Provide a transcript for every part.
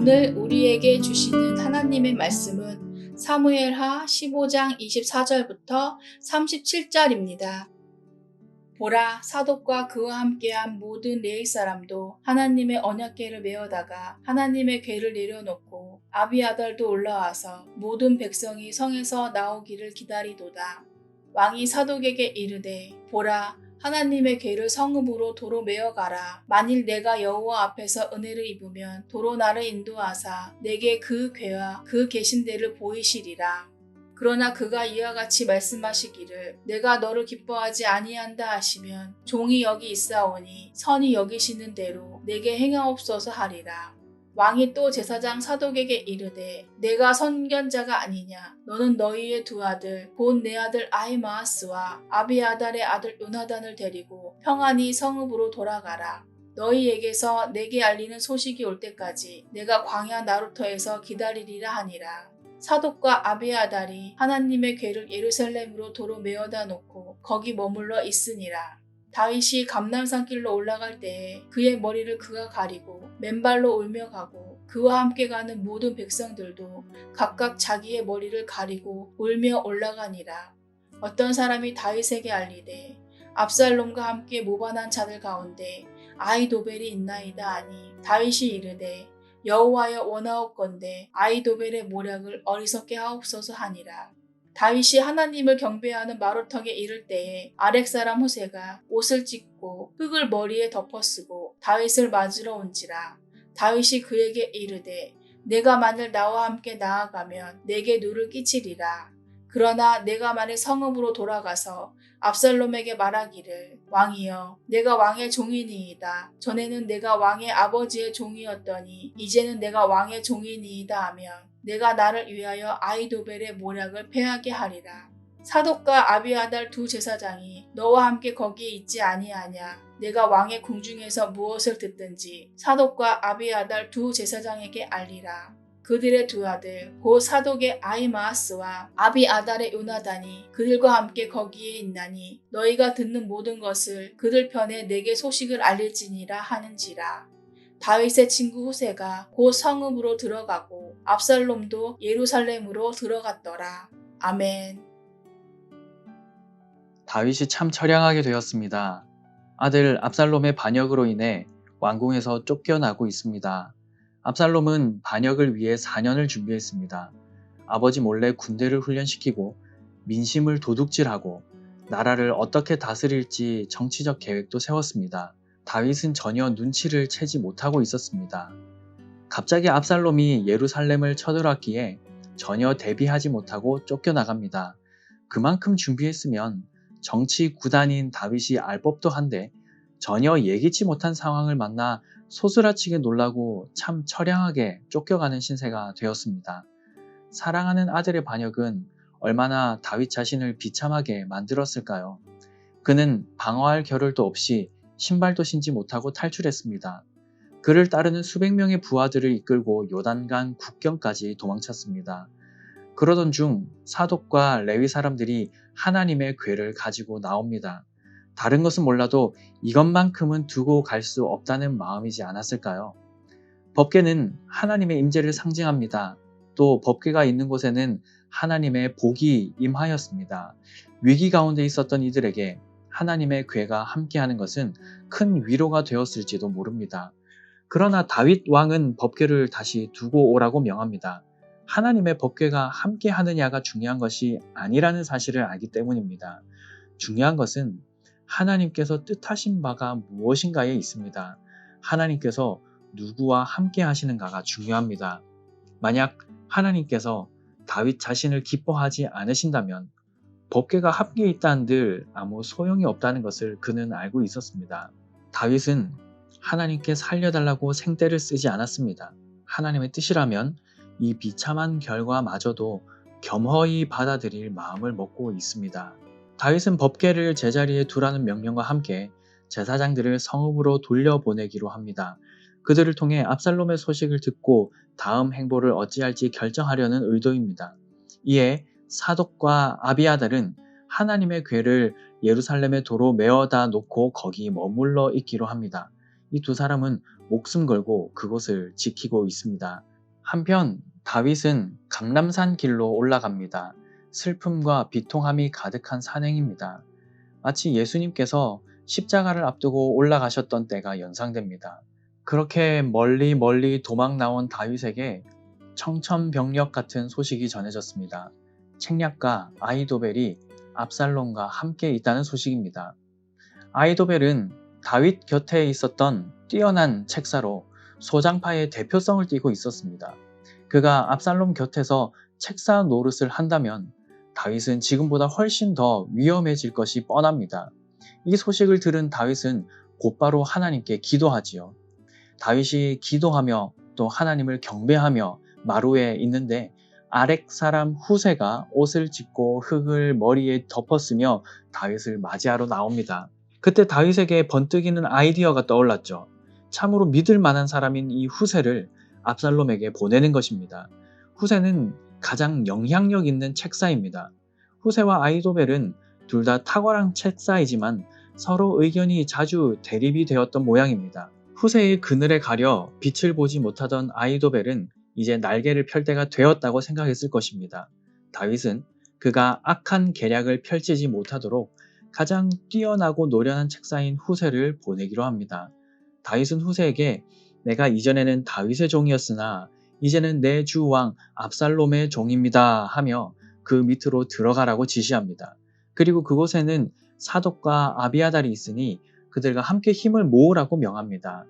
오늘 우리에게 주시는 하나님의 말씀은 사무엘하 15장 24절부터 37절입니다. 보라, 사독과 그와 함께한 모든 레위 사람도 하나님의 언약궤를 메어다가 하나님의 궤를 내려놓고 아비아달도 올라와서 모든 백성이 성에서 나오기를 기다리도다. 왕이 사독에게 이르되, 보라, 하나님의 궤를 성읍으로 도로 메어가라. 만일 내가 여호와 앞에서 은혜를 입으면 도로 나를 인도하사 내게 그 궤와 그 계신 데를 보이시리라. 그러나 그가 이와 같이 말씀하시기를 내가 너를 기뻐하지 아니한다 하시면 종이 여기 있사오니 선이 여기시는 대로 내게 행하옵소서 하리라. 왕이 또 제사장 사독에게 이르되 내가 선견자가 아니냐. 너는 너희의 두 아들 곧 내 아들 아히마아스와 아비아달의 아들 요나단을 데리고 평안히 성읍으로 돌아가라. 너희에게서 내게 알리는 소식이 올 때까지 내가 광야 나루터에서 기다리리라 하니라. 사독과 아비아달이 하나님의 궤를 예루살렘으로 도로 메어다 놓고 거기 머물러 있으니라. 다윗이 감람산길로 올라갈 때에 그의 머리를 그가 가리고 맨발로 울며 가고 그와 함께 가는 모든 백성들도 각각 자기의 머리를 가리고 울며 올라가니라. 어떤 사람이 다윗에게 알리되 압살롬과 함께 모반한 자들 가운데 아히도벨이 있나이다 하니 다윗이 이르되 여호와여 원하옵건대 아히도벨의 모략을 어리석게 하옵소서 하니라. 다윗이 하나님을 경배하는 마루턱에 이를 때에 아렉 사람 후세가 옷을 찢고 흙을 머리에 덮어쓰고 다윗을 맞으러 온지라. 다윗이 그에게 이르되 내가 만일 나와 함께 나아가면 내게 누를 끼치리라. 그러나 내가 만일 성읍으로 돌아가서 압살롬에게 말하기를 왕이여 내가 왕의 종이니이다. 전에는 내가 왕의 아버지의 종이었더니 이제는 내가 왕의 종이니이다 하면 내가 나를 위하여 아히도벨의 모략을 패하게 하리라. 사독과 아비아달 두 제사장이 너와 함께 거기에 있지 아니하냐. 내가 왕의 궁중에서 무엇을 듣든지 사독과 아비아달 두 제사장에게 알리라. 그들의 두 아들 곧 사독의 아히마아스와 아비아달의 요나단이 그들과 함께 거기에 있나니 너희가 듣는 모든 것을 그들 편에 내게 소식을 알릴지니라 하는지라. 다윗의 친구 후세가 곧 성읍으로 들어가고 압살롬도 예루살렘으로 들어갔더라. 아멘. 다윗이 참 처량하게 되었습니다. 아들 압살롬의 반역으로 인해 왕궁에서 쫓겨나고 있습니다. 압살롬은 반역을 위해 4년을 준비했습니다. 아버지 몰래 군대를 훈련시키고 민심을 도둑질하고 나라를 어떻게 다스릴지 정치적 계획도 세웠습니다. 다윗은 전혀 눈치를 채지 못하고 있었습니다. 갑자기 압살롬이 예루살렘을 쳐들어왔기에 전혀 대비하지 못하고 쫓겨나갑니다. 그만큼 준비했으면 정치 구단인 다윗이 알 법도 한데 전혀 예기치 못한 상황을 만나 소스라치게 놀라고 참 처량하게 쫓겨가는 신세가 되었습니다. 사랑하는 아들의 반역은 얼마나 다윗 자신을 비참하게 만들었을까요? 그는 방어할 겨를도 없이 신발도 신지 못하고 탈출했습니다. 그를 따르는 수백 명의 부하들을 이끌고 요단강 국경까지 도망쳤습니다. 그러던 중 사독과 레위 사람들이 하나님의 궤를 가지고 나옵니다. 다른 것은 몰라도 이것만큼은 두고 갈 수 없다는 마음이지 않았을까요? 법궤는 하나님의 임재를 상징합니다. 또 법궤가 있는 곳에는 하나님의 복이 임하였습니다. 위기 가운데 있었던 이들에게 하나님의 궤가 함께하는 것은 큰 위로가 되었을지도 모릅니다. 그러나 다윗 왕은 법궤를 다시 두고 오라고 명합니다. 하나님의 법궤가 함께 하느냐가 중요한 것이 아니라는 사실을 알기 때문입니다. 중요한 것은 하나님께서 뜻하신 바가 무엇인가에 있습니다. 하나님께서 누구와 함께 하시는가가 중요합니다. 만약 하나님께서 다윗 자신을 기뻐하지 않으신다면 법궤가 함께 있다는들 아무 소용이 없다는 것을 그는 알고 있었습니다. 다윗은 하나님께 살려달라고 생떼를 쓰지 않았습니다. 하나님의 뜻이라면 이 비참한 결과마저도 겸허히 받아들일 마음을 먹고 있습니다. 다윗은 법궤를 제자리에 두라는 명령과 함께 제사장들을 성읍으로 돌려보내기로 합니다. 그들을 통해 압살롬의 소식을 듣고 다음 행보를 어찌할지 결정하려는 의도입니다. 이에 사독과 아비아달은 하나님의 궤를 예루살렘의 도로 메어다 놓고 거기 머물러 있기로 합니다. 이 두 사람은 목숨 걸고 그곳을 지키고 있습니다. 한편 다윗은 감람산 길로 올라갑니다. 슬픔과 비통함이 가득한 산행입니다. 마치 예수님께서 십자가를 앞두고 올라가셨던 때가 연상됩니다. 그렇게 멀리 멀리 도망 나온 다윗에게 청천벽력 같은 소식이 전해졌습니다. 책략가 아히도벨이 압살롬과 함께 있다는 소식입니다. 아히도벨은 다윗 곁에 있었던 뛰어난 책사로 소장파의 대표성을 띠고 있었습니다. 그가 압살롬 곁에서 책사 노릇을 한다면 다윗은 지금보다 훨씬 더 위험해질 것이 뻔합니다. 이 소식을 들은 다윗은 곧바로 하나님께 기도하지요. 다윗이 기도하며 또 하나님을 경배하며 마루에 있는데 아렉 사람 후세가 옷을 찢고 흙을 머리에 덮었으며 다윗을 맞이하러 나옵니다. 그때 다윗에게 번뜩이는 아이디어가 떠올랐죠. 참으로 믿을 만한 사람인 이 후세를 압살롬에게 보내는 것입니다. 후세는 가장 영향력 있는 책사입니다. 후세와 아히도벨은 둘 다 탁월한 책사이지만 서로 의견이 자주 대립이 되었던 모양입니다. 후세의 그늘에 가려 빛을 보지 못하던 아히도벨은 이제 날개를 펼 때가 되었다고 생각했을 것입니다. 다윗은 그가 악한 계략을 펼치지 못하도록 가장 뛰어나고 노련한 책사인 후세를 보내기로 합니다. 다윗은 후세에게 내가 이전에는 다윗의 종이었으나 이제는 내 주 왕 압살롬의 종입니다 하며 그 밑으로 들어가라고 지시합니다. 그리고 그곳에는 사독과 아비아달이 있으니 그들과 함께 힘을 모으라고 명합니다.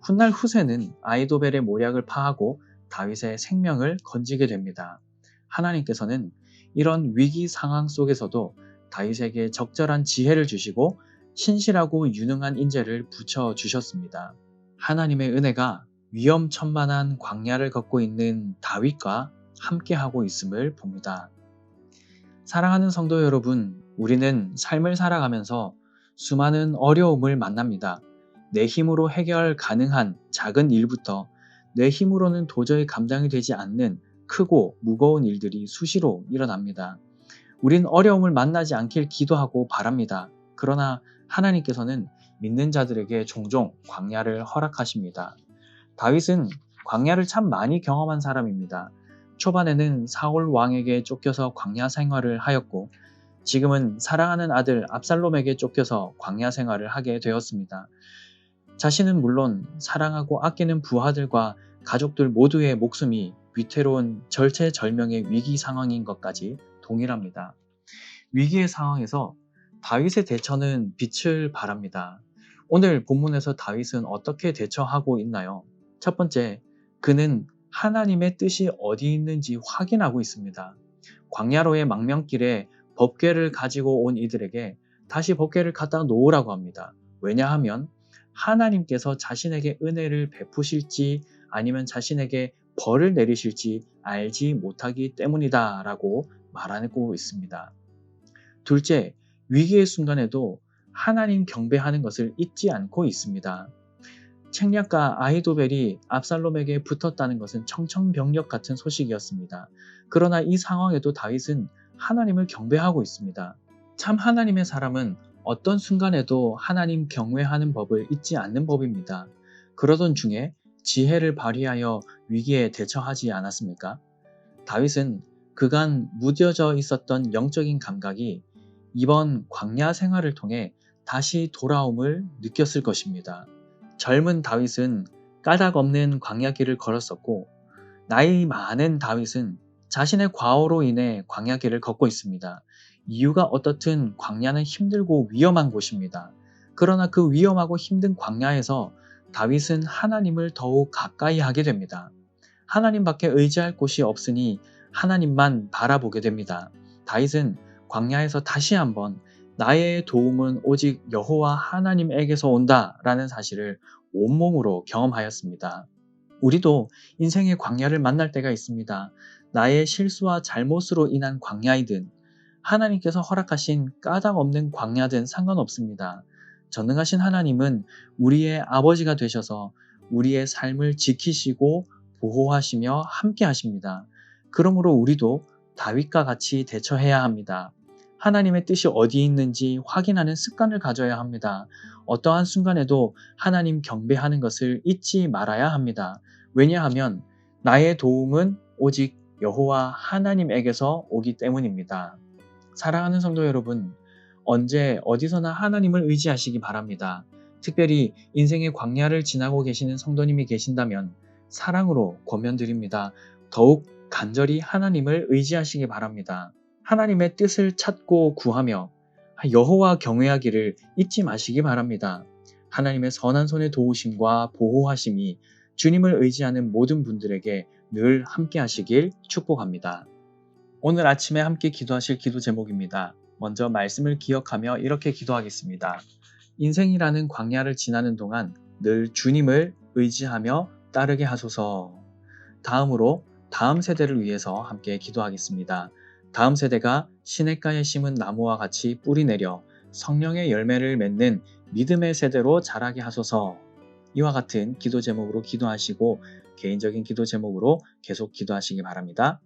훗날 후세는 아히도벨의 모략을 파하고 다윗의 생명을 건지게 됩니다. 하나님께서는 이런 위기 상황 속에서도 다윗에게 적절한 지혜를 주시고 신실하고 유능한 인재를 붙여주셨습니다. 하나님의 은혜가 위험천만한 광야를 걷고 있는 다윗과 함께하고 있음을 봅니다. 사랑하는 성도 여러분, 우리는 삶을 살아가면서 수많은 어려움을 만납니다. 내 힘으로 해결 가능한 작은 일부터 내 힘으로는 도저히 감당이 되지 않는 크고 무거운 일들이 수시로 일어납니다. 우린 어려움을 만나지 않길 기도하고 바랍니다. 그러나 하나님께서는 믿는 자들에게 종종 광야를 허락하십니다. 다윗은 광야를 참 많이 경험한 사람입니다. 초반에는 사울 왕에게 쫓겨서 광야 생활을 하였고 지금은 사랑하는 아들 압살롬에게 쫓겨서 광야 생활을 하게 되었습니다. 자신은 물론 사랑하고 아끼는 부하들과 가족들 모두의 목숨이 위태로운 절체절명의 위기 상황인 것까지 동일합니다. 위기의 상황에서 다윗의 대처는 빛을 발합니다. 오늘 본문에서 다윗은 어떻게 대처하고 있나요? 첫 번째, 그는 하나님의 뜻이 어디 있는지 확인하고 있습니다. 광야로의 망명길에 법궤를 가지고 온 이들에게 다시 법궤를 갖다 놓으라고 합니다. 왜냐하면 하나님께서 자신에게 은혜를 베푸실지 아니면 자신에게 벌을 내리실지 알지 못하기 때문이다 라고 말하고 있습니다. 둘째, 위기의 순간에도 하나님 경배하는 것을 잊지 않고 있습니다. 책략가 아히도벨이 압살롬에게 붙었다는 것은 청천벽력 같은 소식이었습니다. 그러나 이 상황에도 다윗은 하나님을 경배하고 있습니다. 참 하나님의 사람은 어떤 순간에도 하나님 경외하는 법을 잊지 않는 법입니다. 그러던 중에 지혜를 발휘하여 위기에 대처하지 않았습니까? 다윗은 그간 무뎌져 있었던 영적인 감각이 이번 광야 생활을 통해 다시 돌아옴을 느꼈을 것입니다. 젊은 다윗은 까닭 없는 광야길을 걸었었고 나이 많은 다윗은 자신의 과오로 인해 광야길을 걷고 있습니다. 이유가 어떻든 광야는 힘들고 위험한 곳입니다. 그러나 그 위험하고 힘든 광야에서 다윗은 하나님을 더욱 가까이 하게 됩니다. 하나님밖에 의지할 곳이 없으니 하나님만 바라보게 됩니다. 다윗은 광야에서 다시 한번 나의 도움은 오직 여호와 하나님에게서 온다라는 사실을 온몸으로 경험하였습니다. 우리도 인생의 광야를 만날 때가 있습니다. 나의 실수와 잘못으로 인한 광야이든 하나님께서 허락하신 까닭 없는 광야든 상관없습니다. 전능하신 하나님은 우리의 아버지가 되셔서 우리의 삶을 지키시고 보호하시며 함께 하십니다. 그러므로 우리도 다윗과 같이 대처해야 합니다. 하나님의 뜻이 어디 있는지 확인하는 습관을 가져야 합니다. 어떠한 순간에도 하나님 경배하는 것을 잊지 말아야 합니다. 왜냐하면 나의 도움은 오직 여호와 하나님에게서 오기 때문입니다. 사랑하는 성도 여러분, 언제 어디서나 하나님을 의지하시기 바랍니다. 특별히 인생의 광야를 지나고 계시는 성도님이 계신다면 사랑으로 권면드립니다. 더욱 간절히 하나님을 의지하시기 바랍니다. 하나님의 뜻을 찾고 구하며 여호와 경외하기를 잊지 마시기 바랍니다. 하나님의 선한 손의 도우심과 보호하심이 주님을 의지하는 모든 분들에게 늘 함께 하시길 축복합니다. 오늘 아침에 함께 기도하실 기도 제목입니다. 먼저 말씀을 기억하며 이렇게 기도하겠습니다. 인생이라는 광야를 지나는 동안 늘 주님을 의지하며 따르게 하소서. 다음으로 다음 세대를 위해서 함께 기도하겠습니다. 다음 세대가 시냇가에 심은 나무와 같이 뿌리 내려 성령의 열매를 맺는 믿음의 세대로 자라게 하소서. 이와 같은 기도 제목으로 기도하시고 개인적인 기도 제목으로 계속 기도하시기 바랍니다.